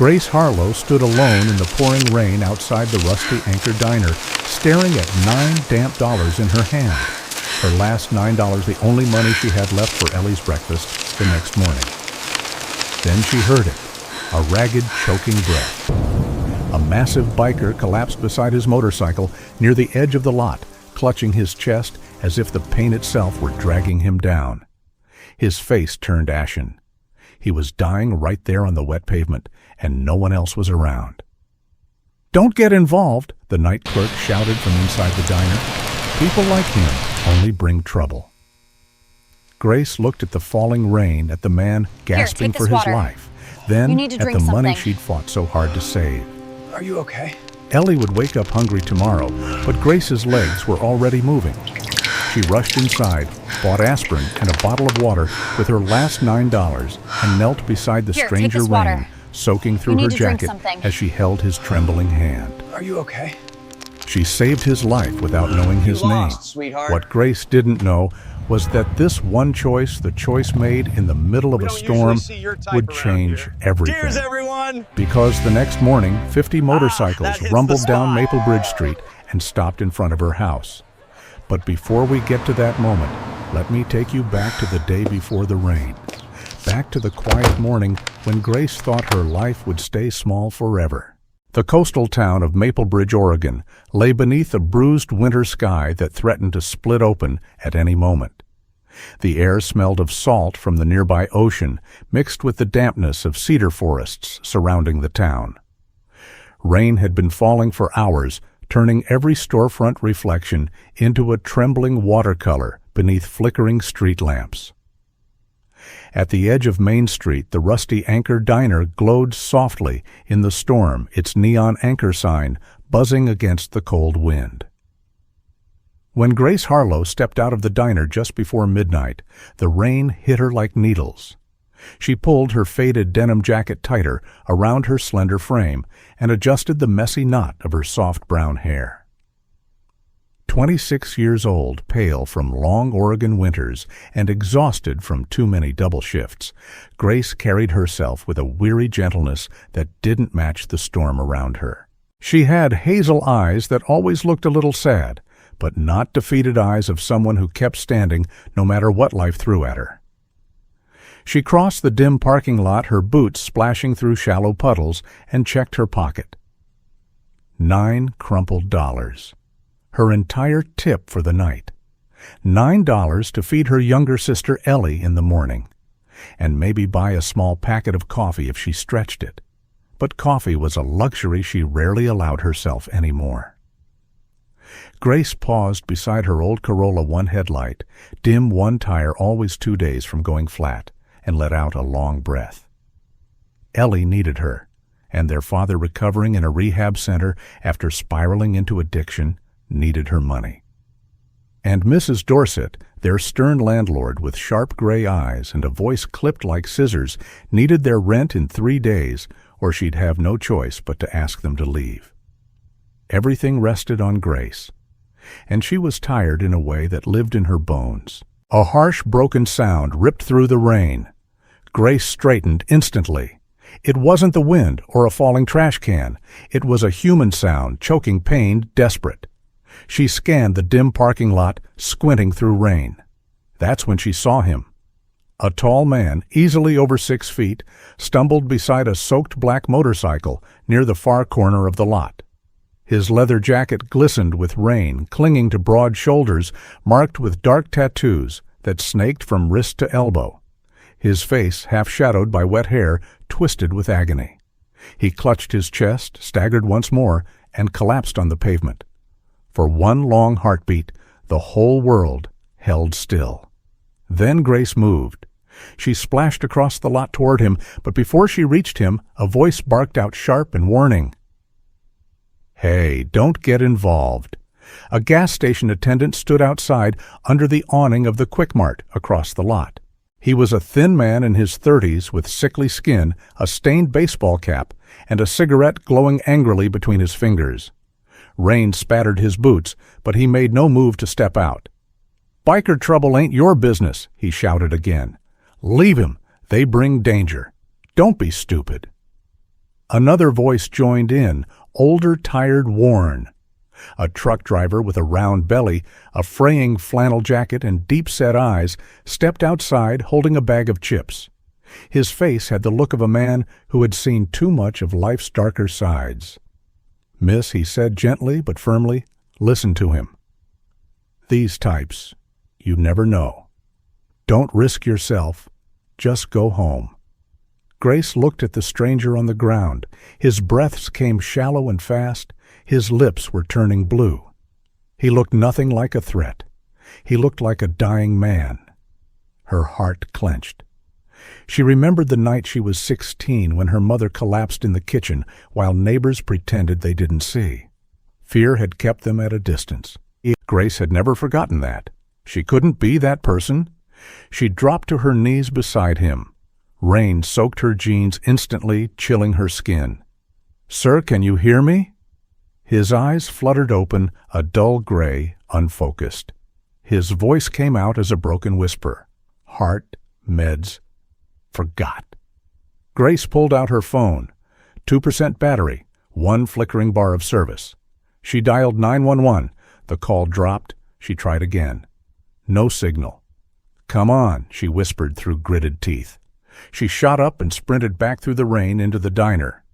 Grace Harlow stood alone in the pouring rain outside the rusty Anchor Diner, staring at $9 damp in her hand. Her last $9, the only money she had left for Ellie's breakfast the next morning. Then she heard it, a ragged, choking breath. A massive biker collapsed beside his motorcycle near the edge of the lot, clutching his chest as if the pain itself were dragging him down. His face turned ashen. He was dying right there on the wet pavement, and no one else was around. "Don't get involved," the night clerk shouted from inside the diner. "People like him only bring trouble." Grace looked at the falling rain, at the man gasping for his life, then at the money she'd fought so hard to save. Are you okay? Ellie would wake up hungry tomorrow, but Grace's legs were already moving. She rushed inside, bought aspirin and a bottle of water with her last $9, and knelt beside the stranger rain, soaking through her jacket as she held his trembling hand. Are you okay? She saved his life without knowing his name. Sweetheart. What Grace didn't know was that this one choice, the choice made in the middle of a storm, would change everything. Cheers, everyone! Because the next morning, 50 motorcycles rumbled down Maplebridge Street and stopped in front of her house. But before we get to that moment, let me take you back to the day before the rain. Back to the quiet morning when Grace thought her life would stay small forever. The coastal town of Maplebridge, Oregon, lay beneath a bruised winter sky that threatened to split open at any moment. The air smelled of salt from the nearby ocean, mixed with the dampness of cedar forests surrounding the town. Rain had been falling for hours, turning every storefront reflection into a trembling watercolor beneath flickering street lamps. At the edge of Main Street, the rusty Anchor Diner glowed softly in the storm, its neon anchor sign buzzing against the cold wind. When Grace Harlow stepped out of the diner just before midnight, the rain hit her like needles. She pulled her faded denim jacket tighter around her slender frame and adjusted the messy knot of her soft brown hair. 26 years old, pale from long Oregon winters and exhausted from too many double shifts, Grace carried herself with a weary gentleness that didn't match the storm around her. She had hazel eyes that always looked a little sad, but not defeated eyes of someone who kept standing no matter what life threw at her. She crossed the dim parking lot, her boots splashing through shallow puddles, and checked her pocket. 9 crumpled dollars. Her entire tip for the night. $9 to feed her younger sister Ellie in the morning, and maybe buy a small packet of coffee if she stretched it. But coffee was a luxury she rarely allowed herself anymore. Grace paused beside her old Corolla one headlight, dim one tire always 2 days from going flat, and let out a long breath. Ellie needed her, and their father, recovering in a rehab center after spiraling into addiction, needed her money. And Mrs. Dorset, their stern landlord with sharp gray eyes and a voice clipped like scissors, needed their rent in 3 days, or she'd have no choice but to ask them to leave. Everything rested on Grace, and she was tired in a way that lived in her bones. A harsh, broken sound ripped through the rain. Grace straightened instantly. It wasn't the wind or a falling trash can. It was a human sound, choking pain, desperate. She scanned the dim parking lot, squinting through rain. That's when she saw him. A tall man, easily over 6 feet, stumbled beside a soaked black motorcycle near the far corner of the lot. His leather jacket glistened with rain, clinging to broad shoulders marked with dark tattoos that snaked from wrist to elbow. His face, half-shadowed by wet hair, twisted with agony. He clutched his chest, staggered once more, and collapsed on the pavement. For one long heartbeat, the whole world held still. Then Grace moved. She splashed across the lot toward him, but before she reached him, a voice barked out sharp and warning. "Hey, don't get involved." A gas station attendant stood outside under the awning of the Quick Mart across the lot. He was a thin man in his 30s with sickly skin, a stained baseball cap, and a cigarette glowing angrily between his fingers. Rain spattered his boots, but he made no move to step out. "Biker trouble ain't your business," he shouted again. "Leave him. They bring danger. Don't be stupid." Another voice joined in, older, tired, worn. A truck driver with a round belly, a fraying flannel jacket, and deep-set eyes stepped outside holding a bag of chips. His face had the look of a man who had seen too much of life's darker sides. "Miss," he said gently but firmly, "listen to him. These types, you never know. Don't risk yourself. Just go home." Grace looked at the stranger on the ground. His breaths came shallow and fast. His lips were turning blue. He looked nothing like a threat. He looked like a dying man. Her heart clenched. She remembered the night she was 16 when her mother collapsed in the kitchen while neighbors pretended they didn't see. Fear had kept them at a distance. Grace had never forgotten that. She couldn't be that person. She dropped to her knees beside him. Rain soaked her jeans instantly, chilling her skin. "Sir, can you hear me?" His eyes fluttered open, a dull gray, unfocused. His voice came out as a broken whisper. "Heart, meds, forgot." Grace pulled out her phone. 2% battery, one flickering bar of service. She dialed 911. The call dropped. She tried again. No signal. "Come on," she whispered through gritted teeth. She shot up and sprinted back through the rain into the diner.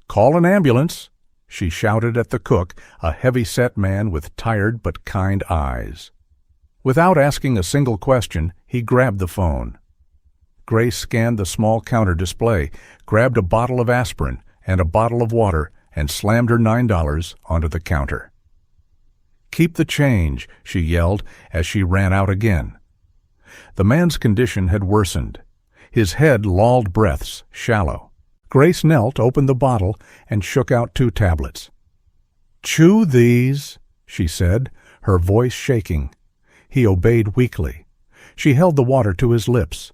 "Call an ambulance," she shouted at the cook, a heavy-set man with tired but kind eyes. Without asking a single question, he grabbed the phone. Grace scanned the small counter display, grabbed a bottle of aspirin and a bottle of water, and slammed her $9 onto the counter. "Keep the change," she yelled as she ran out again. The man's condition had worsened. His head lolled breaths, shallow. Grace knelt, opened the bottle, and shook out 2 tablets. "Chew these," she said, her voice shaking. He obeyed weakly. She held the water to his lips.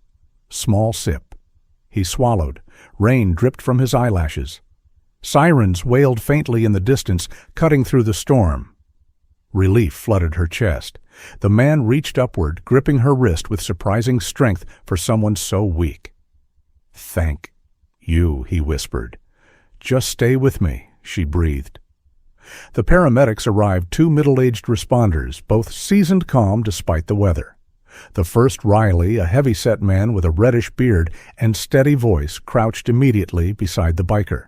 Small sip. He swallowed. Rain dripped from his eyelashes. Sirens wailed faintly in the distance, cutting through the storm. Relief flooded her chest. The man reached upward, gripping her wrist with surprising strength for someone so weak. "Thank you," he whispered. "Just stay with me," she breathed. The paramedics arrived, 2 middle-aged responders, both seasoned calm despite the weather. The first, Riley, a heavy-set man with a reddish beard and steady voice, crouched immediately beside the biker.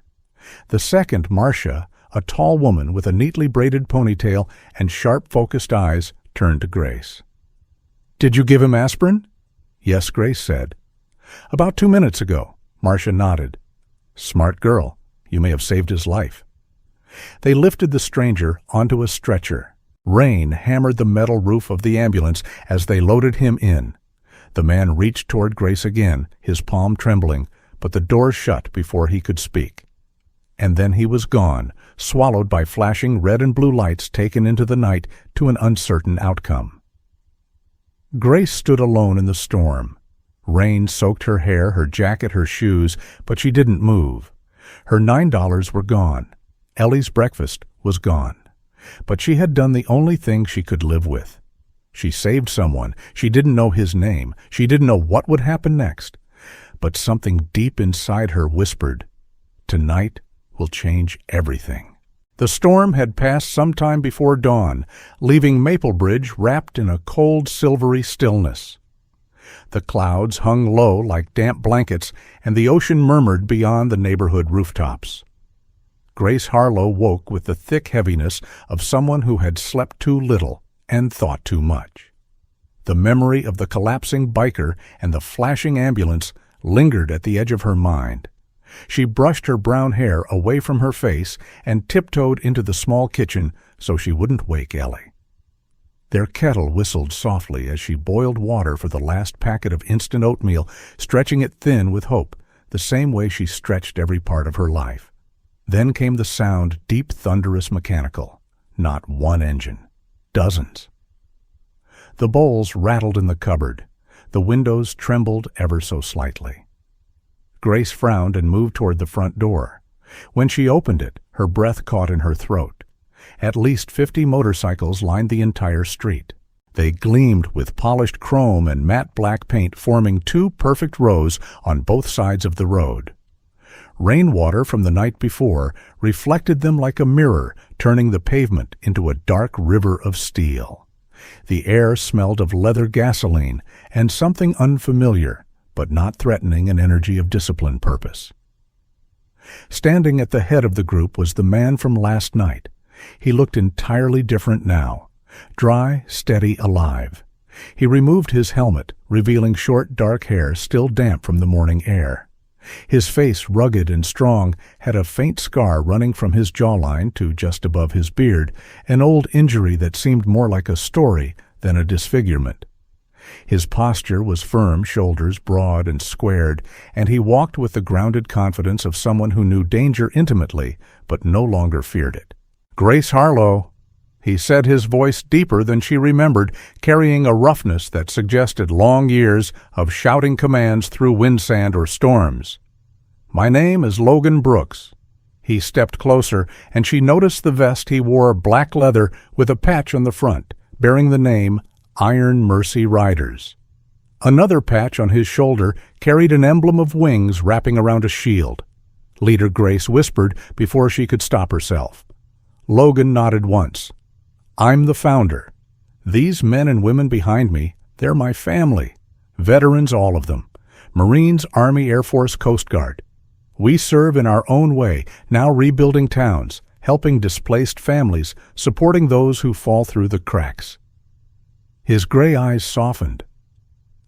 The second, Marcia, a tall woman with a neatly braided ponytail and sharp, focused eyes, turned to Grace. "Did you give him aspirin?" "Yes," Grace said. "About 2 minutes ago." Marcia nodded. "Smart girl. You may have saved his life." They lifted the stranger onto a stretcher. Rain hammered the metal roof of the ambulance as they loaded him in. The man reached toward Grace again, his palm trembling, but the door shut before he could speak. And then he was gone, swallowed by flashing red and blue lights taken into the night to an uncertain outcome. Grace stood alone in the storm. Rain soaked her hair, her jacket, her shoes, but she didn't move. Her $9 were gone. Ellie's breakfast was gone. But she had done the only thing she could live with. She saved someone. She didn't know his name. She didn't know what would happen next. But something deep inside her whispered, "Tonight will change everything." The storm had passed some time before dawn, leaving Maplebridge wrapped in a cold, silvery stillness. The clouds hung low like damp blankets, and the ocean murmured beyond the neighborhood rooftops. Grace Harlow woke with the thick heaviness of someone who had slept too little and thought too much. The memory of the collapsing biker and the flashing ambulance lingered at the edge of her mind. She brushed her brown hair away from her face and tiptoed into the small kitchen so she wouldn't wake Ellie. Their kettle whistled softly as she boiled water for the last packet of instant oatmeal, stretching it thin with hope, the same way she stretched every part of her life. Then came the sound, deep, thunderous, mechanical. Not one engine. Dozens. The bowls rattled in the cupboard. The windows trembled ever so slightly. Grace frowned and moved toward the front door. When she opened it, her breath caught in her throat. At least 50 motorcycles lined the entire street. They gleamed with polished chrome and matte black paint, forming 2 perfect rows on both sides of the road. Rainwater from the night before reflected them like a mirror, turning the pavement into a dark river of steel. The air smelled of leather gasoline and something unfamiliar, but not threatening an energy of disciplined purpose. Standing at the head of the group was the man from last night. He looked entirely different now, dry, steady, alive. He removed his helmet, revealing short, dark hair still damp from the morning air. His face, rugged and strong, had a faint scar running from his jawline to just above his beard, an old injury that seemed more like a story than a disfigurement. His posture was firm, shoulders broad and squared, and he walked with the grounded confidence of someone who knew danger intimately but no longer feared it. "Grace Harlow," he said, his voice deeper than she remembered, carrying a roughness that suggested long years of shouting commands through windsand or storms. "My name is Logan Brooks." He stepped closer, and she noticed the vest he wore, black leather with a patch on the front, bearing the name Iron Mercy Riders. Another patch on his shoulder carried an emblem of wings wrapping around a shield. Leader Grace whispered before she could stop herself. Logan nodded once. "I'm the founder. These men and women behind me, they're my family. Veterans, all of them. Marines, Army, Air Force, Coast Guard. We serve in our own way, now rebuilding towns, helping displaced families, supporting those who fall through the cracks." His gray eyes softened.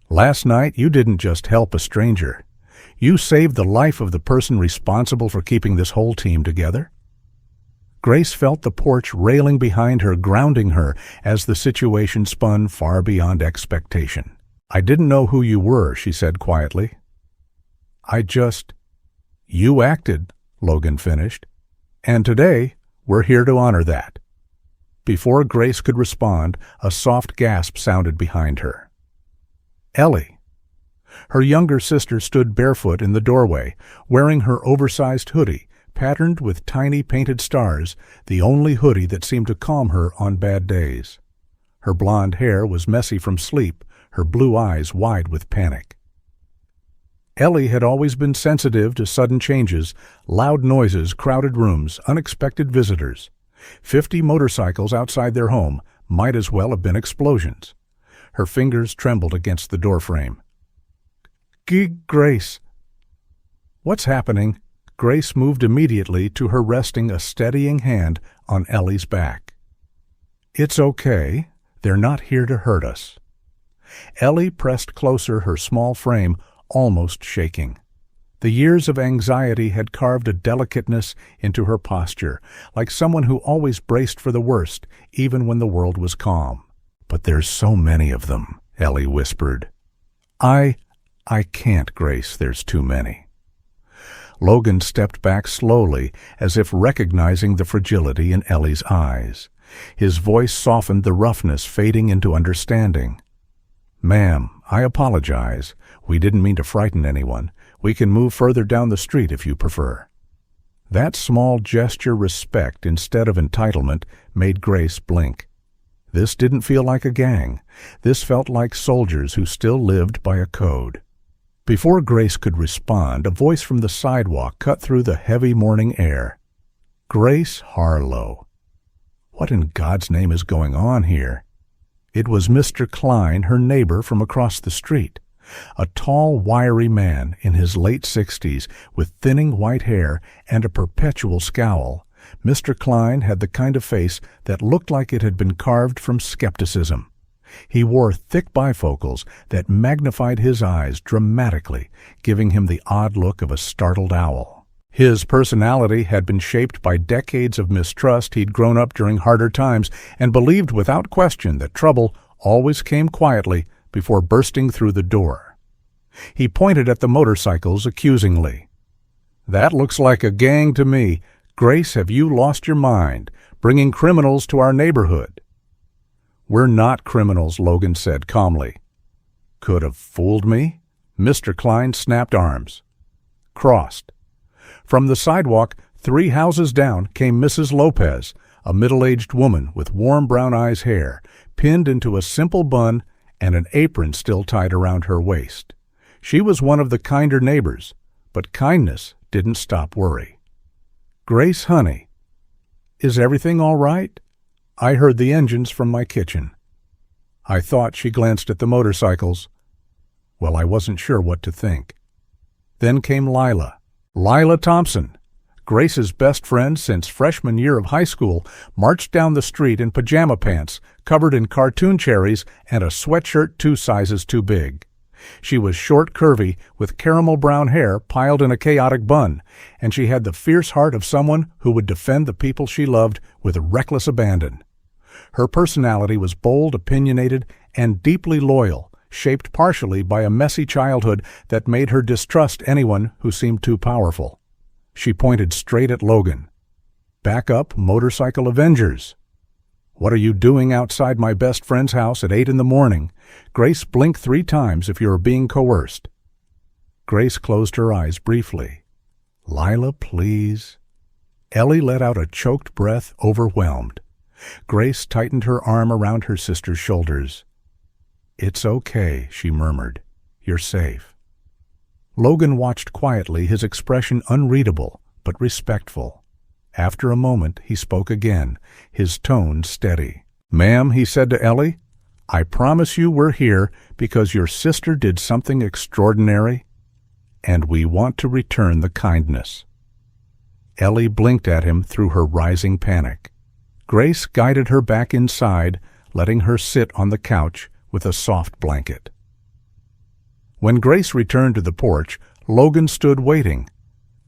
"Last night you didn't just help a stranger. You saved the life of the person responsible for keeping this whole team together." Grace felt the porch railing behind her, grounding her as the situation spun far beyond expectation. "I didn't know who you were," she said quietly. "You acted," Logan finished. "And today, we're here to honor that." Before Grace could respond, a soft gasp sounded behind her. Ellie. Her younger sister stood barefoot in the doorway, wearing her oversized hoodie, patterned with tiny painted stars, the only hoodie that seemed to calm her on bad days. Her blonde hair was messy from sleep, her blue eyes wide with panic. Ellie had always been sensitive to sudden changes, loud noises, crowded rooms, unexpected visitors. 50 motorcycles outside their home might as well have been explosions. Her fingers trembled against the doorframe. Grace." "What's happening?" Grace moved immediately to her, resting a steadying hand on Ellie's back. "It's okay. They're not here to hurt us." Ellie pressed closer, her small frame almost shaking. The years of anxiety had carved a delicateness into her posture, like someone who always braced for the worst, even when the world was calm. "But there's so many of them," Ellie whispered. I can't, Grace, there's too many." Logan stepped back slowly, as if recognizing the fragility in Ellie's eyes. His voice softened, the roughness fading into understanding. "Ma'am, I apologize. We didn't mean to frighten anyone. We can move further down the street if you prefer." That small gesture, respect instead of entitlement, made Grace blink. This didn't feel like a gang. This felt like soldiers who still lived by a code. Before Grace could respond, a voice from the sidewalk cut through the heavy morning air. "Grace Harlow. What in God's name is going on here?" It was Mr. Klein, her neighbor from across the street. A tall, wiry man in his late 60s with thinning white hair and a perpetual scowl. Mr. Klein had the kind of face that looked like it had been carved from skepticism. He wore thick bifocals that magnified his eyes dramatically, giving him the odd look of a startled owl. His personality had been shaped by decades of mistrust. He'd grown up during harder times and believed without question that trouble always came quietly before bursting through the door. He pointed at the motorcycles accusingly. "That looks like a gang to me. Grace, have you lost your mind, bringing criminals to our neighborhood?" "We're not criminals," Logan said calmly. "Could have fooled me?" Mr. Klein snapped arms. Crossed. From the sidewalk, 3 houses down, came Mrs. Lopez, a middle-aged woman with warm brown eyes hair, pinned into a simple bun and an apron still tied around her waist. She was one of the kinder neighbors, but kindness didn't stop worry. "Grace, honey, is everything all right? I heard the engines from my kitchen." I thought. She glanced at the motorcycles. Well, I wasn't sure what to think. Then came Lila Thompson, Grace's best friend since freshman year of high school, marched down the street in pajama pants, covered in cartoon cherries and a sweatshirt 2 sizes too big. She was short, curvy, with caramel brown hair piled in a chaotic bun, and she had the fierce heart of someone who would defend the people she loved with reckless abandon. Her personality was bold, opinionated, and deeply loyal, shaped partially by a messy childhood that made her distrust anyone who seemed too powerful. She pointed straight at Logan. "Back up, motorcycle avengers. What are you doing outside my best friend's house at 8 in the morning? Grace, blink 3 times if you are being coerced." Grace closed her eyes briefly. "Lila, please." Ellie let out a choked breath, overwhelmed. Grace tightened her arm around her sister's shoulders. "It's okay," she murmured. "You're safe." Logan watched quietly, his expression unreadable but respectful. After a moment, he spoke again, his tone steady. "Ma'am," he said to Ellie, "I promise you we're here because your sister did something extraordinary, and we want to return the kindness." Ellie blinked at him through her rising panic. Grace guided her back inside, letting her sit on the couch with a soft blanket. When Grace returned to the porch, Logan stood waiting.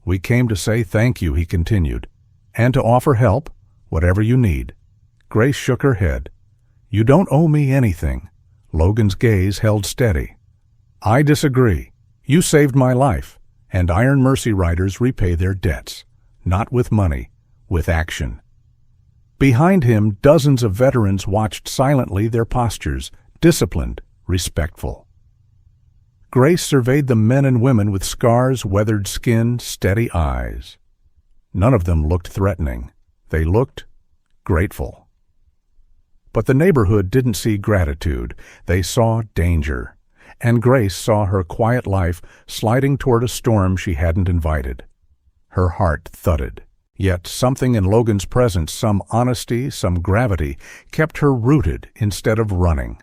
"We came to say thank you," he continued, "and to offer help, whatever you need." Grace shook her head. "You don't owe me anything." Logan's gaze held steady. "I disagree. You saved my life, and Iron Mercy riders repay their debts, not with money, with action." Behind him, dozens of veterans watched silently, their postures disciplined, respectful. Grace surveyed the men and women with scars, weathered skin, steady eyes. None of them looked threatening. They looked grateful. But the neighborhood didn't see gratitude. They saw danger. And Grace saw her quiet life sliding toward a storm she hadn't invited. Her heart thudded. Yet something in Logan's presence, some honesty, some gravity, kept her rooted instead of running.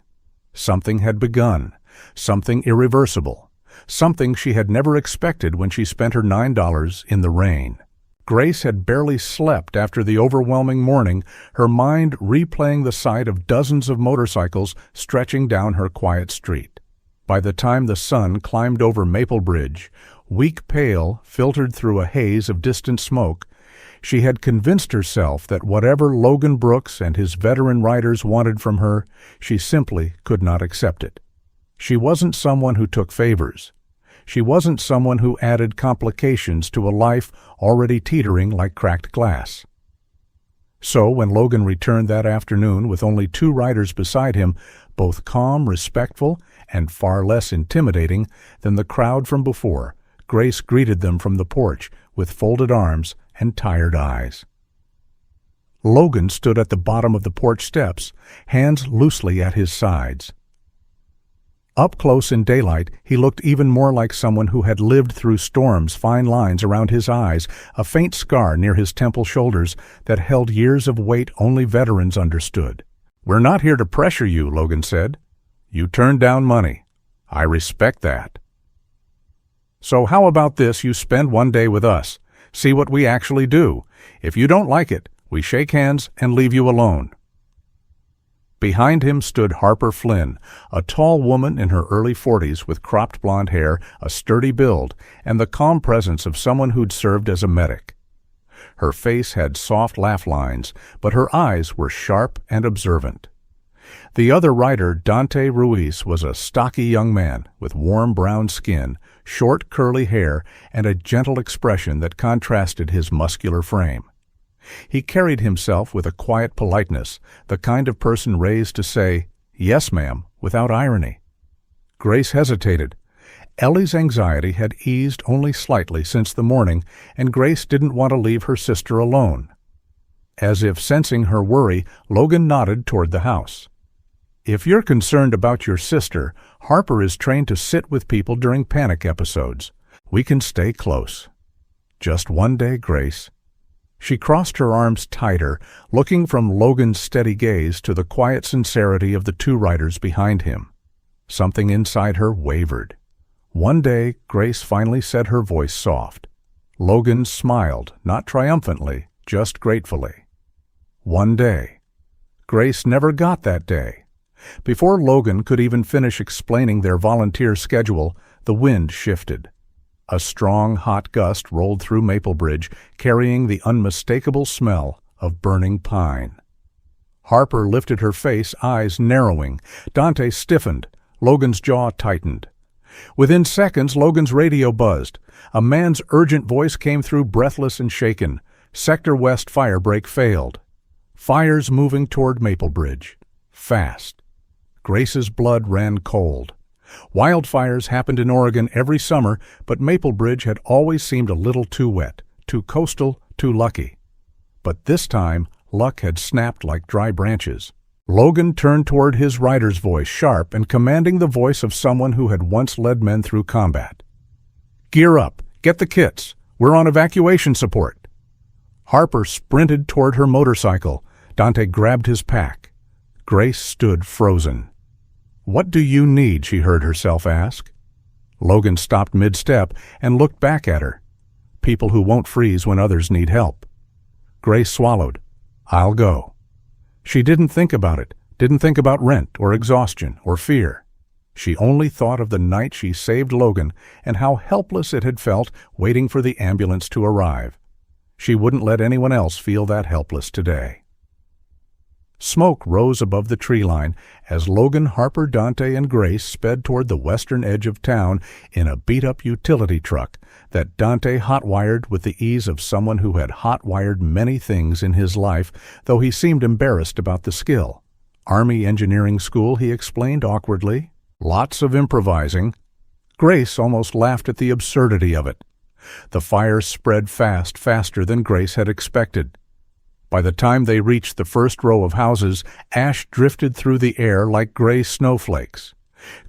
Something had begun, something irreversible, something she had never expected when she spent her $9 in the rain. Grace had barely slept after the overwhelming morning, her mind replaying the sight of dozens of motorcycles stretching down her quiet street. By the time the sun climbed over Maplebridge, weak pale, filtered through a haze of distant smoke, she had convinced herself that whatever Logan Brooks and his veteran riders wanted from her, she simply could not accept it. She wasn't someone who took favors. She wasn't someone who added complications to a life already teetering like cracked glass. So when Logan returned that afternoon with only 2 riders beside him, both calm, respectful, and far less intimidating than the crowd from before, Grace greeted them from the porch with folded arms and tired eyes. Logan stood at the bottom of the porch steps, hands loosely at his sides. Up close in daylight, he looked even more like someone who had lived through storms, fine lines around his eyes, a faint scar near his temple shoulders that held years of weight only veterans understood. "We're not here to pressure you," Logan said. "You turned down money. I respect that. So how about this? You spend one day with us. See what we actually do. If you don't like it, we shake hands and leave you alone." Behind him stood Harper Flynn, a tall woman in her early 40s with cropped blonde hair, a sturdy build, and the calm presence of someone who'd served as a medic. Her face had soft laugh lines, but her eyes were sharp and observant. The other rider, Dante Ruiz, was a stocky young man with warm brown skin, short curly hair, and a gentle expression that contrasted his muscular frame. He carried himself with a quiet politeness, the kind of person raised to say, "Yes, ma'am," without irony. Grace hesitated. Ellie's anxiety had eased only slightly since the morning, and Grace didn't want to leave her sister alone. As if sensing her worry, Logan nodded toward the house. "If you're concerned about your sister, Harper is trained to sit with people during panic episodes. We can stay close." Just one day, Grace. She crossed her arms tighter, looking from Logan's steady gaze to the quiet sincerity of the two riders behind him. Something inside her wavered. One day, Grace finally said, her voice soft. Logan smiled, not triumphantly, just gratefully. One day. Grace never got that day. Before Logan could even finish explaining their volunteer schedule, the wind shifted. A strong, hot gust rolled through Maplebridge, carrying the unmistakable smell of burning pine. Harper lifted her face, eyes narrowing. Dante stiffened. Logan's jaw tightened. Within seconds, Logan's radio buzzed. A man's urgent voice came through, breathless and shaken. Sector West firebreak failed. Fires moving toward Maplebridge. Fast. Grace's blood ran cold. Wildfires happened in Oregon every summer, but Maplebridge had always seemed a little too wet, too coastal, too lucky. But this time, luck had snapped like dry branches. Logan turned toward his rider's voice, sharp and commanding, the voice of someone who had once led men through combat. "Gear up. Get the kits. We're on evacuation support." Harper sprinted toward her motorcycle. Dante grabbed his pack. Grace stood frozen. "What do you need?" she heard herself ask. Logan stopped mid-step and looked back at her. People who won't freeze when others need help. Grace swallowed. "I'll go." She didn't think about it, didn't think about rent or exhaustion or fear. She only thought of the night she saved Logan and how helpless it had felt waiting for the ambulance to arrive. She wouldn't let anyone else feel that helpless today. Smoke rose above the tree line as Logan, Harper, Dante, and Grace sped toward the western edge of town in a beat-up utility truck that Dante hot-wired with the ease of someone who had hot-wired many things in his life, though he seemed embarrassed about the skill. Army engineering school, he explained awkwardly. Lots of improvising. Grace almost laughed at the absurdity of it. The fire spread fast, faster than Grace had expected. By the time they reached the first row of houses, ash drifted through the air like gray snowflakes.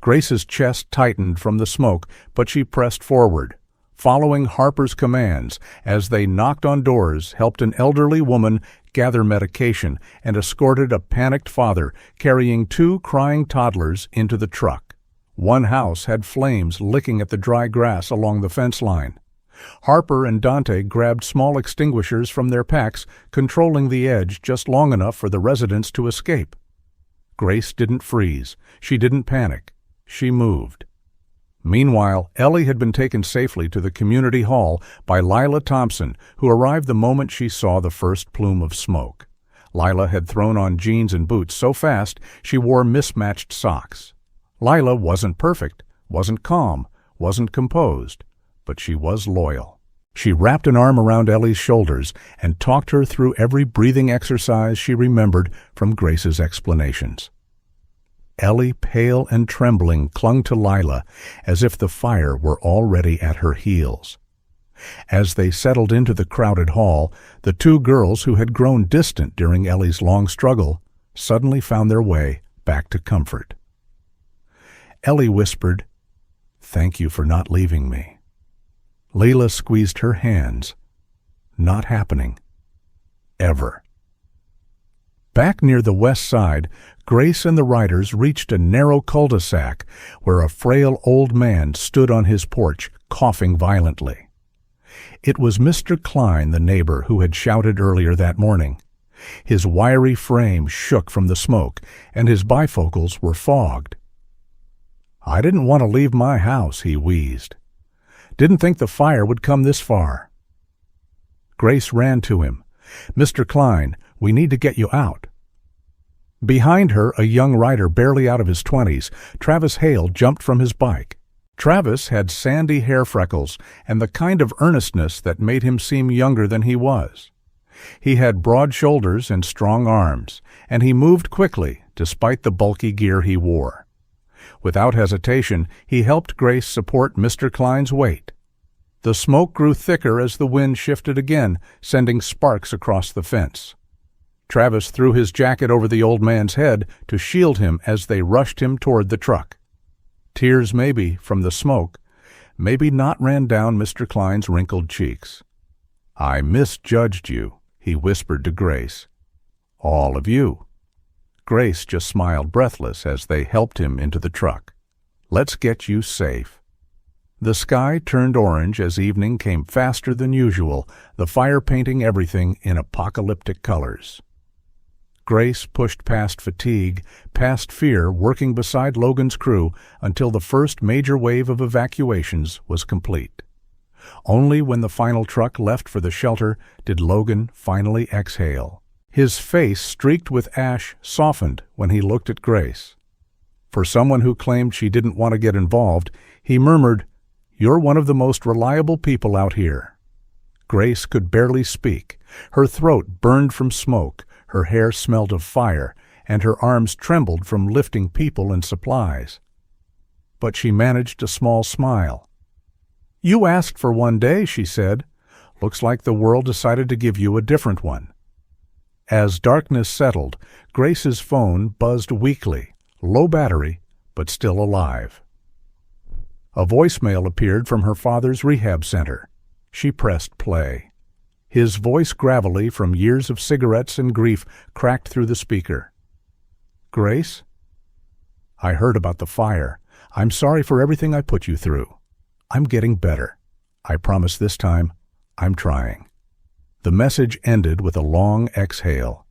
Grace's chest tightened from the smoke, but she pressed forward, following Harper's commands as they knocked on doors, helped an elderly woman gather medication, and escorted a panicked father carrying two crying toddlers into the truck. One house had flames licking at the dry grass along the fence line. Harper and Dante grabbed small extinguishers from their packs, controlling the edge just long enough for the residents to escape. Grace didn't freeze. She didn't panic. She moved. Meanwhile, Ellie had been taken safely to the community hall by Lila Thompson, who arrived the moment she saw the first plume of smoke. Lila had thrown on jeans and boots so fast she wore mismatched socks. Lila wasn't perfect, wasn't calm, wasn't composed, but she was loyal. She wrapped an arm around Ellie's shoulders and talked her through every breathing exercise she remembered from Grace's explanations. Ellie, pale and trembling, clung to Lila as if the fire were already at her heels. As they settled into the crowded hall, the two girls who had grown distant during Ellie's long struggle suddenly found their way back to comfort. Ellie whispered, "Thank you for not leaving me." Leila squeezed her hands. Not happening. Ever. Back near the west side, Grace and the riders reached a narrow cul-de-sac where a frail old man stood on his porch, coughing violently. It was Mr. Klein, the neighbor, who had shouted earlier that morning. His wiry frame shook from the smoke, and his bifocals were fogged. "I didn't want to leave my house," he wheezed. "Didn't think the fire would come this far." Grace ran to him. "Mr. Klein, we need to get you out." Behind her, a young rider barely out of his 20s, Travis Hale, jumped from his bike. Travis had sandy hair freckles and the kind of earnestness that made him seem younger than he was. He had broad shoulders and strong arms, and he moved quickly despite the bulky gear he wore. Without hesitation, he helped Grace support Mr. Klein's weight. The smoke grew thicker as the wind shifted again, sending sparks across the fence. Travis threw his jacket over the old man's head to shield him as they rushed him toward the truck. Tears maybe from the smoke, maybe not, ran down Mr. Klein's wrinkled cheeks. "I misjudged you," he whispered to Grace. "All of you." Grace just smiled breathless as they helped him into the truck. "Let's get you safe." The sky turned orange as evening came faster than usual, the fire painting everything in apocalyptic colors. Grace pushed past fatigue, past fear, working beside Logan's crew until the first major wave of evacuations was complete. Only when the final truck left for the shelter did Logan finally exhale. His face, streaked with ash, softened when he looked at Grace. For someone who claimed she didn't want to get involved, he murmured, "You're one of the most reliable people out here." Grace could barely speak. Her throat burned from smoke, her hair smelled of fire, and her arms trembled from lifting people and supplies. But she managed a small smile. "You asked for one day," she said. "Looks like the world decided to give you a different one." As darkness settled, Grace's phone buzzed weakly, low battery, but still alive. A voicemail appeared from her father's rehab center. She pressed play. His voice, gravelly from years of cigarettes and grief, cracked through the speaker. "Grace? I heard about the fire. I'm sorry for everything I put you through. I'm getting better. I promise this time, I'm trying." The message ended with a long exhale.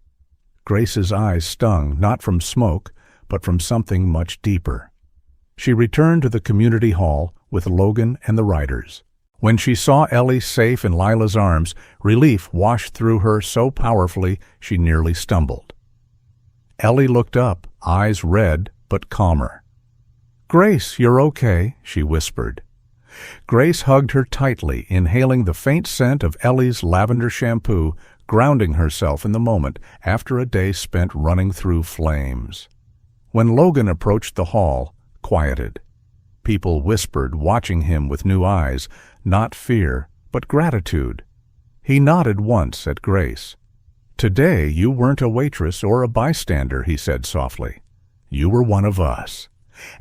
Grace's eyes stung, not from smoke, but from something much deeper. She returned to the community hall with Logan and the riders. When she saw Ellie safe in Lila's arms, relief washed through her so powerfully she nearly stumbled. Ellie looked up, eyes red but calmer. "Grace, you're okay," she whispered. Grace hugged her tightly, inhaling the faint scent of Ellie's lavender shampoo, grounding herself in the moment after a day spent running through flames. When Logan approached the hall, quieted. People whispered, watching him with new eyes, not fear, but gratitude. He nodded once at Grace. "Today you weren't a waitress or a bystander," he said softly. "You were one of us."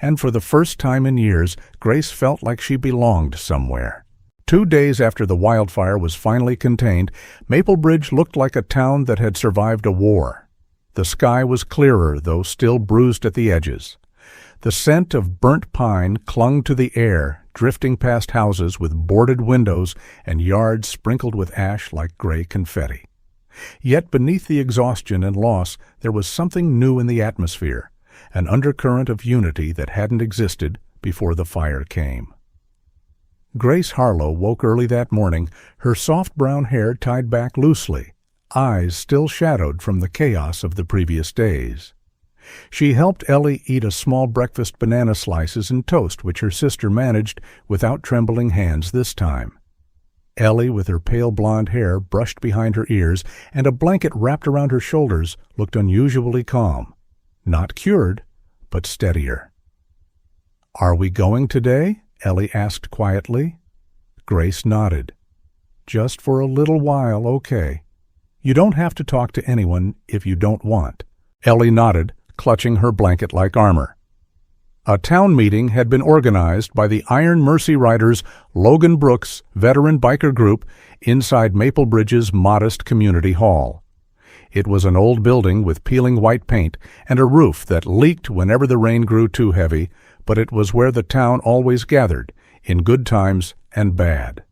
And for the first time in years, Grace felt like she belonged somewhere. 2 days after the wildfire was finally contained, Maplebridge looked like a town that had survived a war. The sky was clearer, though still bruised at the edges. The scent of burnt pine clung to the air, drifting past houses with boarded windows and yards sprinkled with ash like gray confetti. Yet beneath the exhaustion and loss, there was something new in the atmosphere, an undercurrent of unity that hadn't existed before the fire came. Grace Harlow woke early that morning, her soft brown hair tied back loosely, eyes still shadowed from the chaos of the previous days. She helped Ellie eat a small breakfast banana slices and toast which her sister managed without trembling hands this time. Ellie, with her pale blonde hair brushed behind her ears and a blanket wrapped around her shoulders, looked unusually calm. Not cured, but steadier. "Are we going today?" Ellie asked quietly. Grace nodded. "Just for a little while, okay. You don't have to talk to anyone if you don't want." Ellie nodded, clutching her blanket-like armor. A town meeting had been organized by the Iron Mercy Riders' Logan Brooks Veteran Biker Group inside Maplebridge's modest community hall. It was an old building with peeling white paint and a roof that leaked whenever the rain grew too heavy, but it was where the town always gathered, in good times and bad.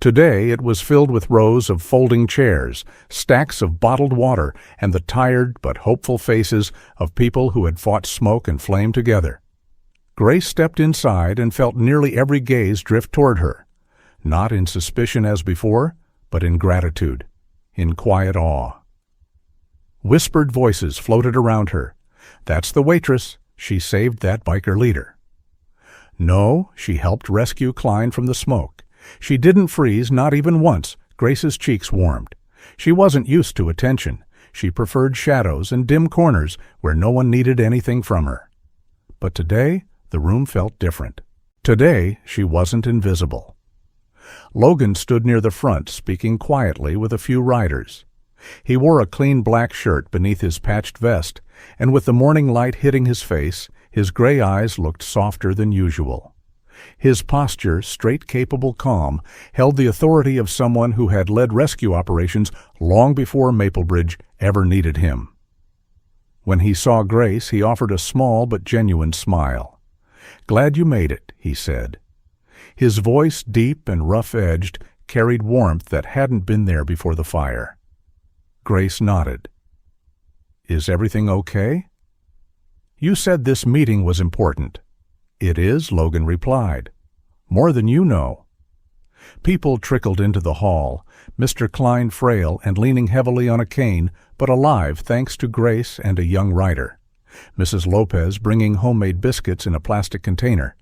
Today it was filled with rows of folding chairs, stacks of bottled water, and the tired but hopeful faces of people who had fought smoke and flame together. Grace stepped inside and felt nearly every gaze drift toward her, not in suspicion as before, but in gratitude, in quiet awe. Whispered voices floated around her. "That's the waitress. She saved that biker leader." No, she helped rescue Klein from the smoke. She didn't freeze, not even once. Grace's cheeks warmed. She wasn't used to attention. She preferred shadows and dim corners where no one needed anything from her. But today, the room felt different. Today, she wasn't invisible. Logan stood near the front, speaking quietly with a few riders. He wore a clean black shirt beneath his patched vest, and with the morning light hitting his face, his gray eyes looked softer than usual. His posture, straight, capable, calm, held the authority of someone who had led rescue operations long before Maplebridge ever needed him. When he saw Grace, he offered a small but genuine smile. "Glad you made it," he said. His voice, deep and rough-edged, carried warmth that hadn't been there before the fire. Grace nodded. "Is everything okay?" "You said this meeting was important." "It is," Logan replied. "More than you know." People trickled into the hall, Mr. Klein frail and leaning heavily on a cane, but alive thanks to Grace and a young writer. Mrs. Lopez bringing homemade biscuits in a plastic container.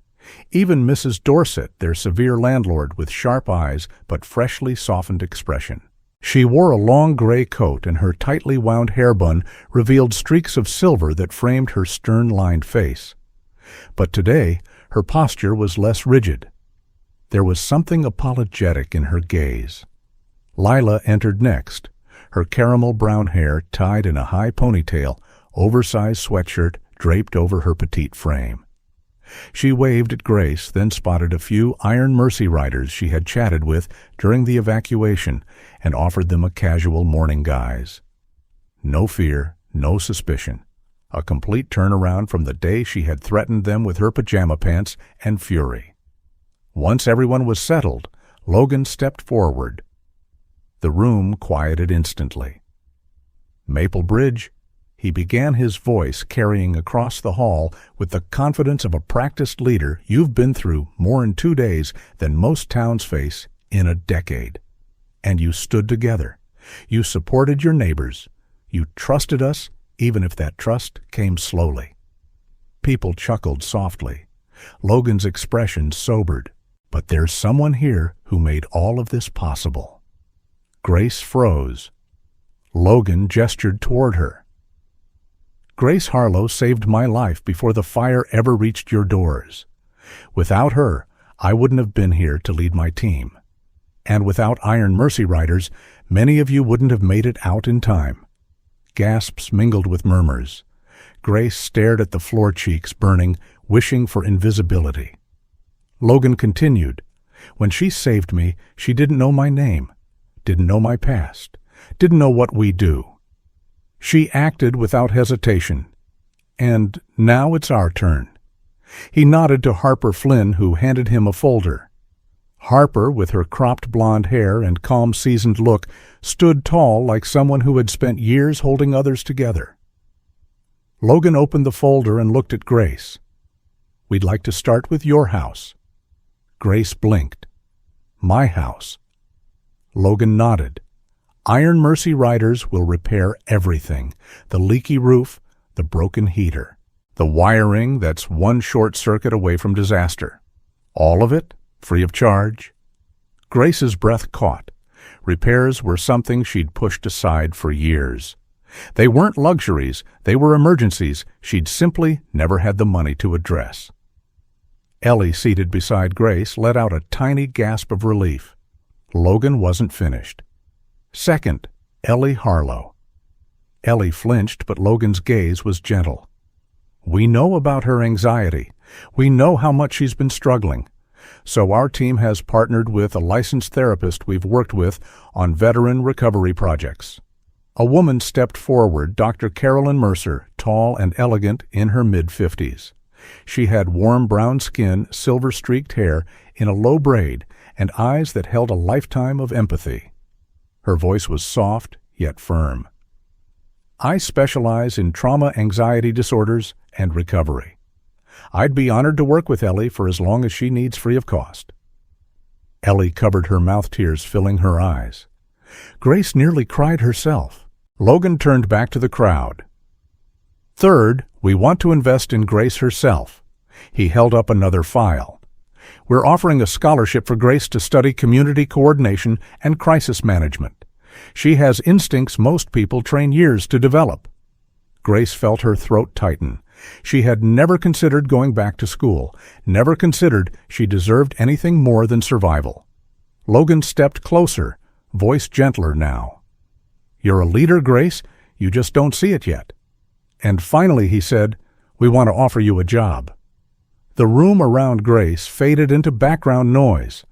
Even Mrs. Dorset, their severe landlord with sharp eyes but freshly softened expression. She wore a long gray coat, and her tightly wound hair bun revealed streaks of silver that framed her stern-lined face. But today, her posture was less rigid. There was something apologetic in her gaze. Lila entered next, her caramel brown hair tied in a high ponytail, oversized sweatshirt draped over her petite frame. She waved at Grace, then spotted a few Iron Mercy riders she had chatted with during the evacuation and offered them a casual morning guise. No fear, no suspicion. A complete turnaround from the day she had threatened them with her pajama pants and fury. Once everyone was settled, Logan stepped forward. The room quieted instantly. "Maplebridge," he began, his voice carrying across the hall with the confidence of a practiced leader. "You've been through more in 2 days than most towns face in a decade. And you stood together. You supported your neighbors. You trusted us, even if that trust came slowly." People chuckled softly. Logan's expression sobered. "But there's someone here who made all of this possible." Grace froze. Logan gestured toward her. "Grace Harlow saved my life before the fire ever reached your doors. Without her, I wouldn't have been here to lead my team. And without Iron Mercy riders, many of you wouldn't have made it out in time." Gasps mingled with murmurs. Grace stared at the floor cheeks burning, wishing for invisibility. Logan continued. "When she saved me, she didn't know my name, didn't know my past, didn't know what we do. She acted without hesitation. And now it's our turn." He nodded to Harper Flynn, who handed him a folder. Harper, with her cropped blonde hair and calm, seasoned look, stood tall like someone who had spent years holding others together. Logan opened the folder and looked at Grace. "We'd like to start with your house." Grace blinked. "My house." Logan nodded. "Iron Mercy riders will repair everything. The leaky roof, the broken heater, the wiring that's one short circuit away from disaster. All of it, free of charge." Grace's breath caught. Repairs were something she'd pushed aside for years. They weren't luxuries, they were emergencies she'd simply never had the money to address. Ellie, seated beside Grace, let out a tiny gasp of relief. Logan wasn't finished. "Second, Ellie Harlow." Ellie flinched, but Logan's gaze was gentle. "We know about her anxiety. We know how much she's been struggling. So our team has partnered with a licensed therapist we've worked with on veteran recovery projects." A woman stepped forward, Dr. Carolyn Mercer, tall and elegant, in her mid-50s. She had warm brown skin, silver-streaked hair in a low braid, and eyes that held a lifetime of empathy. Her voice was soft, yet firm. "I specialize in trauma anxiety disorders and recovery. I'd be honored to work with Ellie for as long as she needs free of cost." Ellie covered her mouth, tears filling her eyes. Grace nearly cried herself. Logan turned back to the crowd. "Third, we want to invest in Grace herself." He held up another file. "We're offering a scholarship for Grace to study community coordination and crisis management. She has instincts most people train years to develop." Grace felt her throat tighten. She had never considered going back to school, never considered she deserved anything more than survival. Logan stepped closer, voice gentler now. "You're a leader, Grace. You just don't see it yet." And finally he said, "We want to offer you a job." The room around Grace faded into background noise.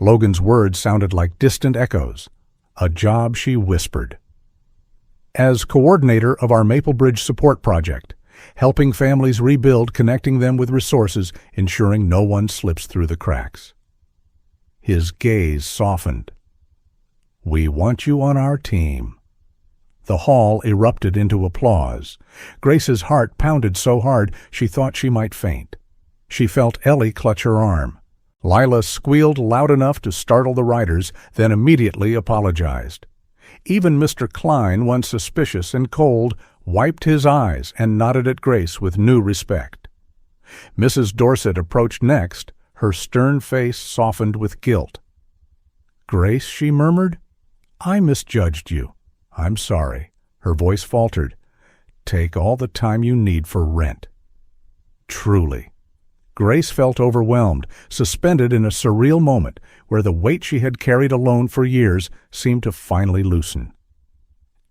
Logan's words sounded like distant echoes. A job, she whispered. As coordinator of our Maplebridge support project, helping families rebuild, connecting them with resources, ensuring no one slips through the cracks. His gaze softened. We want you on our team. The hall erupted into applause. Grace's heart pounded so hard she thought she might faint. She felt Ellie clutch her arm. Lila squealed loud enough to startle the riders, then immediately apologized. Even Mr. Klein, once suspicious and cold, wiped his eyes and nodded at Grace with new respect. Mrs. Dorset approached next, her stern face softened with guilt. Grace, she murmured, I misjudged you. I'm sorry. Her voice faltered. Take all the time you need for rent. Truly. Grace felt overwhelmed, suspended in a surreal moment where the weight she had carried alone for years seemed to finally loosen.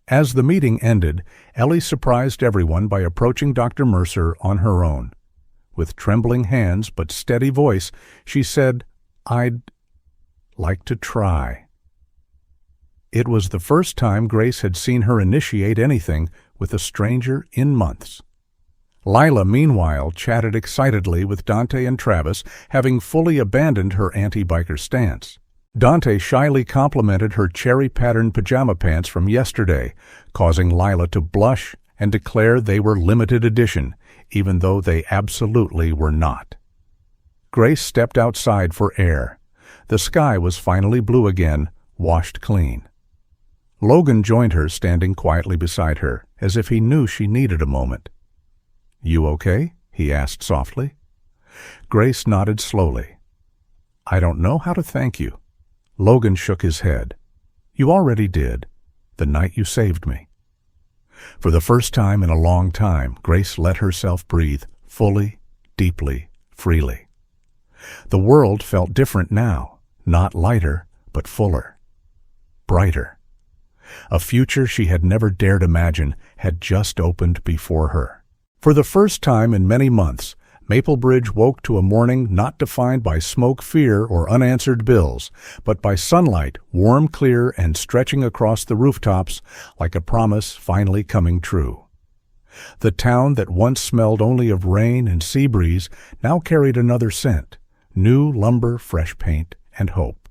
As the meeting ended, Ellie surprised everyone by approaching Dr. Mercer on her own. With trembling hands but steady voice, she said, I'd like to try. It was the first time Grace had seen her initiate anything with a stranger in months. Lila, meanwhile, chatted excitedly with Dante and Travis, having fully abandoned her anti-biker stance. Dante shyly complimented her cherry-patterned pajama pants from yesterday, causing Lila to blush and declare they were limited edition, even though they absolutely were not. Grace stepped outside for air. The sky was finally blue again, washed clean. Logan joined her, standing quietly beside her, as if he knew she needed a moment. You okay? He asked softly. Grace nodded slowly. I don't know how to thank you. Logan shook his head. You already did, the night you saved me. For the first time in a long time, Grace let herself breathe fully, deeply, freely. The world felt different now, not lighter, but fuller, brighter. A future she had never dared imagine had just opened before her. For the first time in many months, Maplebridge woke to a morning not defined by smoke, fear, or unanswered bills, but by sunlight, warm, clear, and stretching across the rooftops like a promise finally coming true. The town that once smelled only of rain and sea breeze now carried another scent, new lumber, fresh paint, and hope.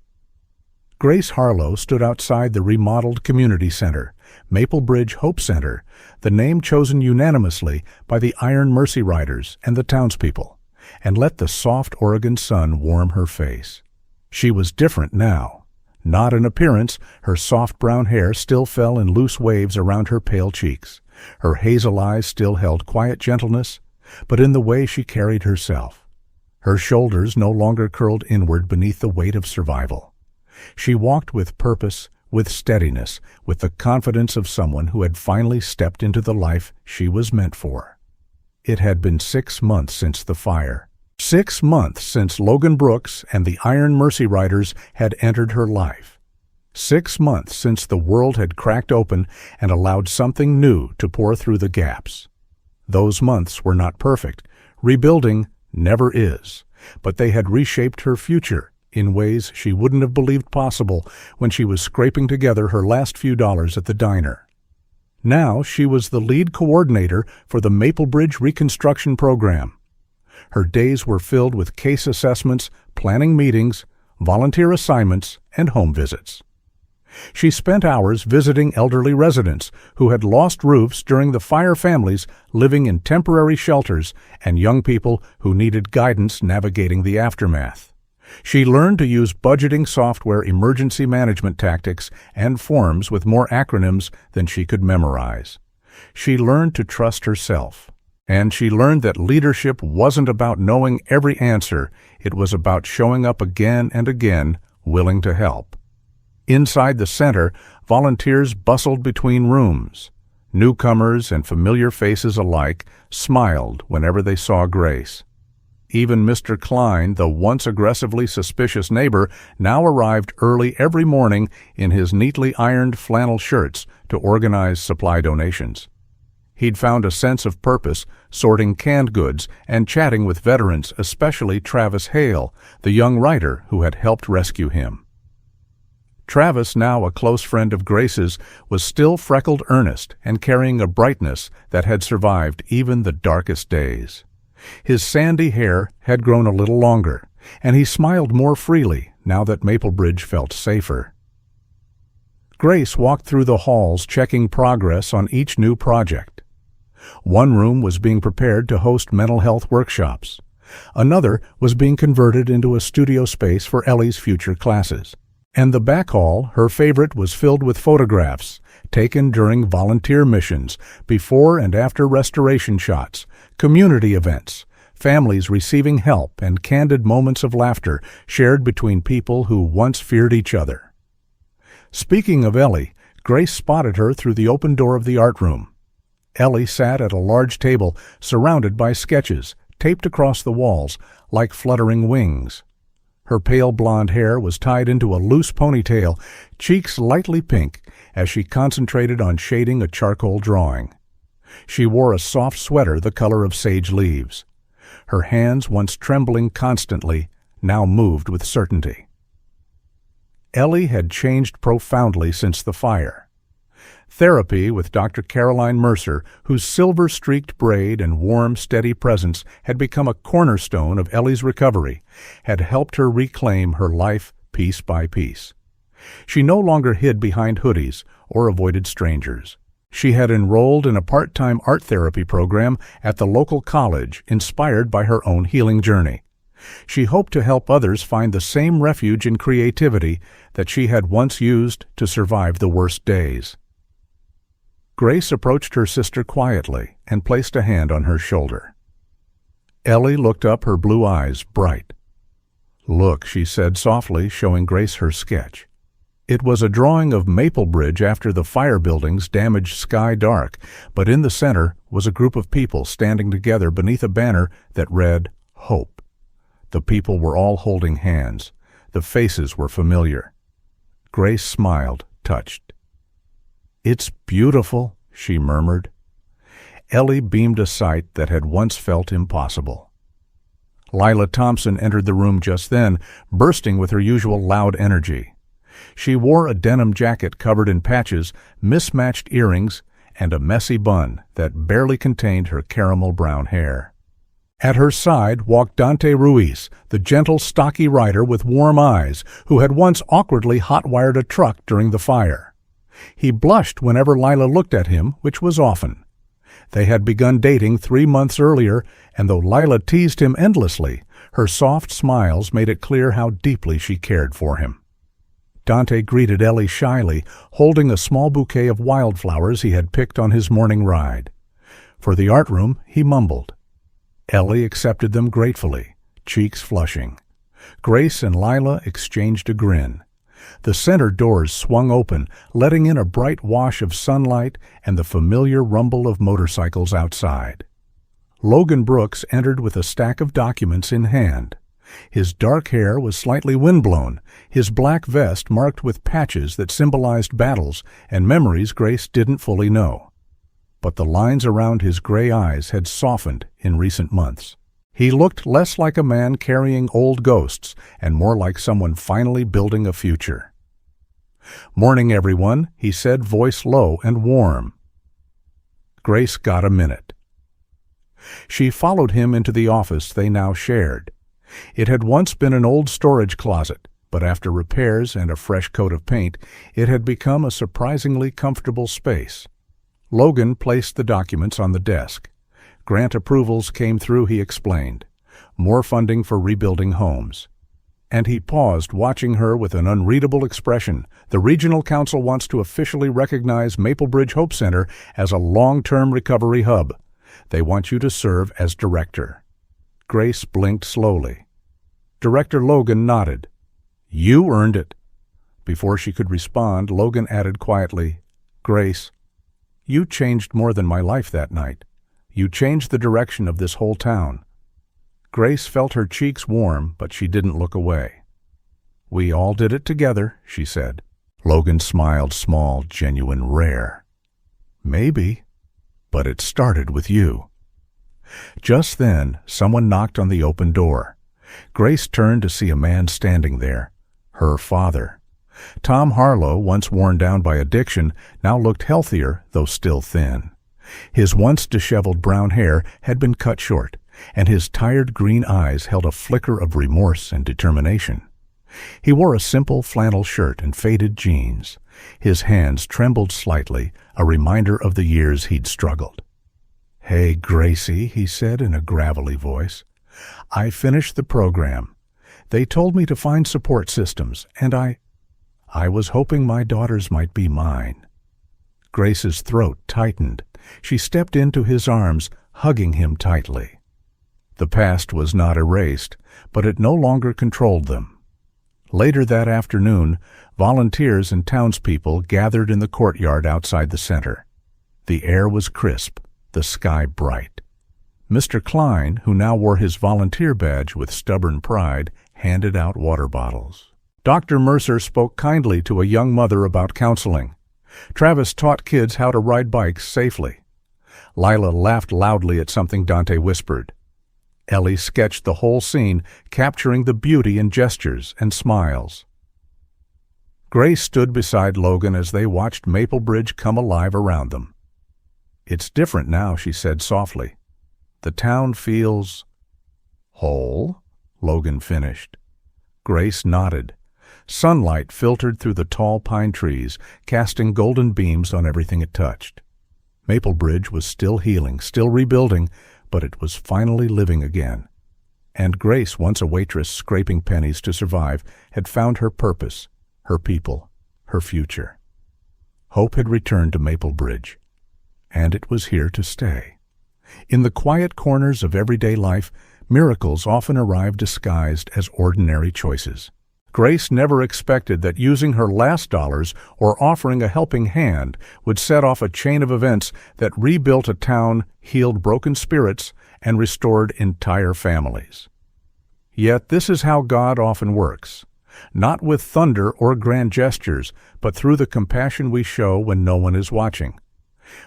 Grace Harlow stood outside the remodeled community center, Maplebridge Hope Center, the name chosen unanimously by the Iron Mercy Riders and the townspeople, and let the soft Oregon sun warm her face. She was different now. Not in appearance, her soft brown hair still fell in loose waves around her pale cheeks. Her hazel eyes still held quiet gentleness, but in the way she carried herself. Her shoulders no longer curled inward beneath the weight of survival. She walked with purpose, with steadiness, with the confidence of someone who had finally stepped into the life she was meant for. It had been 6 months since the fire. 6 months since Logan Brooks and the Iron Mercy Riders had entered her life. 6 months since the world had cracked open and allowed something new to pour through the gaps. Those months were not perfect. Rebuilding never is. But they had reshaped her future in ways she wouldn't have believed possible when she was scraping together her last few dollars at the diner. Now she was the lead coordinator for the Maplebridge Reconstruction Program. Her days were filled with case assessments, planning meetings, volunteer assignments, and home visits. She spent hours visiting elderly residents who had lost roofs during the fire, families living in temporary shelters, and young people who needed guidance navigating the aftermath. She learned to use budgeting software, emergency management tactics, and forms with more acronyms than she could memorize. She learned to trust herself. And she learned that leadership wasn't about knowing every answer. It was about showing up again and again, willing to help. Inside the center, volunteers bustled between rooms. Newcomers and familiar faces alike smiled whenever they saw Grace. Even Mr. Klein, the once aggressively suspicious neighbor, now arrived early every morning in his neatly ironed flannel shirts to organize supply donations. He'd found a sense of purpose, sorting canned goods and chatting with veterans, especially Travis Hale, the young writer who had helped rescue him. Travis, now a close friend of Grace's, was still freckled earnest and carrying a brightness that had survived even the darkest days. His sandy hair had grown a little longer, and he smiled more freely now that Maplebridge felt safer. Grace walked through the halls checking progress on each new project. One room was being prepared to host mental health workshops. Another was being converted into a studio space for Ellie's future classes. And the back hall, her favorite, was filled with photographs taken during volunteer missions, before and after restoration shots, community events, families receiving help, and candid moments of laughter shared between people who once feared each other. Speaking of Ellie, Grace spotted her through the open door of the art room. Ellie sat at a large table surrounded by sketches, taped across the walls like fluttering wings. Her pale blonde hair was tied into a loose ponytail, cheeks lightly pink, as she concentrated on shading a charcoal drawing. She wore a soft sweater the color of sage leaves. Her hands, once trembling constantly, now moved with certainty. Ellie had changed profoundly since the fire. Therapy with Dr. Caroline Mercer, whose silver-streaked braid and warm, steady presence had become a cornerstone of Ellie's recovery, had helped her reclaim her life piece by piece. She no longer hid behind hoodies or avoided strangers. She had enrolled in a part-time art therapy program at the local college, inspired by her own healing journey. She hoped to help others find the same refuge in creativity that she had once used to survive the worst days. Grace approached her sister quietly and placed a hand on her shoulder. Ellie looked up, her blue eyes bright. "Look," she said softly, showing Grace her sketch. It was a drawing of Maplebridge after the fire building's damaged sky dark, but in the center was a group of people standing together beneath a banner that read, "Hope." The people were all holding hands. The faces were familiar. Grace smiled, touched. "It's beautiful," she murmured. Ellie beamed a sight that had once felt impossible. Lila Thompson entered the room just then, bursting with her usual loud energy. She wore a denim jacket covered in patches, mismatched earrings, and a messy bun that barely contained her caramel brown hair. At her side walked Dante Ruiz, the gentle, stocky rider with warm eyes, who had once awkwardly hot-wired a truck during the fire. He blushed whenever Lila looked at him, which was often. They had begun dating 3 months earlier, and though Lila teased him endlessly, her soft smiles made it clear how deeply she cared for him. Dante greeted Ellie shyly, holding a small bouquet of wildflowers he had picked on his morning ride. For the art room, he mumbled. Ellie accepted them gratefully, cheeks flushing. Grace and Lila exchanged a grin. The center doors swung open, letting in a bright wash of sunlight and the familiar rumble of motorcycles outside. Logan Brooks entered with a stack of documents in hand. His dark hair was slightly windblown, his black vest marked with patches that symbolized battles and memories Grace didn't fully know. But the lines around his gray eyes had softened in recent months. He looked less like a man carrying old ghosts and more like someone finally building a future. "Morning, everyone," he said, voice low and warm. Grace got a minute. She followed him into the office they now shared. It had once been an old storage closet, but after repairs and a fresh coat of paint, it had become a surprisingly comfortable space. Logan placed the documents on the desk. Grant approvals came through, he explained. More funding for rebuilding homes. And he paused, watching her with an unreadable expression. The Regional Council wants to officially recognize Maplebridge Hope Center as a long-term recovery hub. They want you to serve as director. Grace blinked slowly. Director Logan nodded. "You earned it." Before she could respond, Logan added quietly, "Grace, you changed more than my life that night. You changed the direction of this whole town." Grace felt her cheeks warm, but she didn't look away. "We all did it together," she said. Logan smiled, small, genuine, rare. "Maybe. but it started with you. Just then, someone knocked on the open door. Grace turned to see a man standing there, her father. Tom Harlow, once worn down by addiction, now looked healthier, though still thin. His once disheveled brown hair had been cut short, and his tired green eyes held a flicker of remorse and determination. He wore a simple flannel shirt and faded jeans. His hands trembled slightly, a reminder of the years he'd struggled. "Hey, Gracie," he said in a gravelly voice. "I finished the program. They told me to find support systems, and I was hoping my daughters might be mine." Grace's throat tightened. She stepped into his arms, hugging him tightly. The past was not erased, but it no longer controlled them. Later that afternoon, volunteers and townspeople gathered in the courtyard outside the center. The air was crisp, the sky bright. Mr. Klein, who now wore his volunteer badge with stubborn pride, handed out water bottles. Dr. Mercer spoke kindly to a young mother about counseling. Travis taught kids how to ride bikes safely. Lila laughed loudly at something Dante whispered. Ellie sketched the whole scene, capturing the beauty in gestures and smiles. Grace stood beside Logan as they watched Maplebridge come alive around them. "It's different now," she said softly. "The town feels whole," Logan finished. Grace nodded. Sunlight filtered through the tall pine trees, casting golden beams on everything it touched. Maplebridge was still healing, still rebuilding, but it was finally living again. And Grace, once a waitress scraping pennies to survive, had found her purpose, her people, her future. Hope had returned to Maplebridge, and it was here to stay. In the quiet corners of everyday life, miracles often arrive disguised as ordinary choices. Grace never expected that using her last dollars or offering a helping hand would set off a chain of events that rebuilt a town, healed broken spirits, and restored entire families. Yet this is how God often works, not with thunder or grand gestures, but through the compassion we show when no one is watching.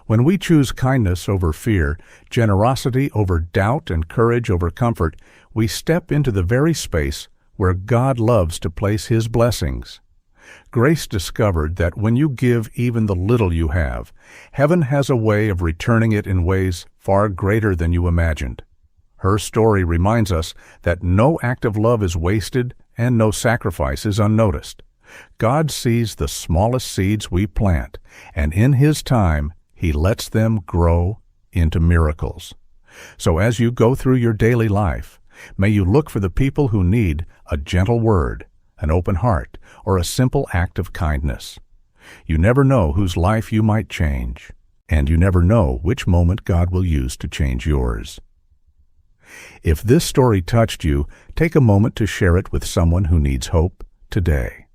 When we choose kindness over fear, generosity over doubt, and courage over comfort, we step into the very space where God loves to place His blessings. Grace discovered that when you give even the little you have, heaven has a way of returning it in ways far greater than you imagined. Her story reminds us that no act of love is wasted and no sacrifice is unnoticed. God sees the smallest seeds we plant, and in His time, He lets them grow into miracles. So as you go through your daily life, may you look for the people who need a gentle word, an open heart, or a simple act of kindness. You never know whose life you might change, and you never know which moment God will use to change yours. If this story touched you, take a moment to share it with someone who needs hope today.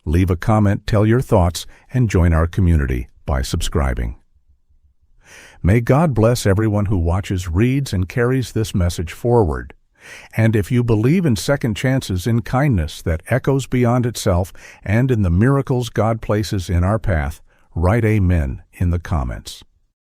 Leave a comment, tell your thoughts, and join our community by subscribing. May God bless everyone who watches, reads, and carries this message forward. And if you believe in second chances, in kindness that echoes beyond itself, and in the miracles God places in our path, write Amen in the comments.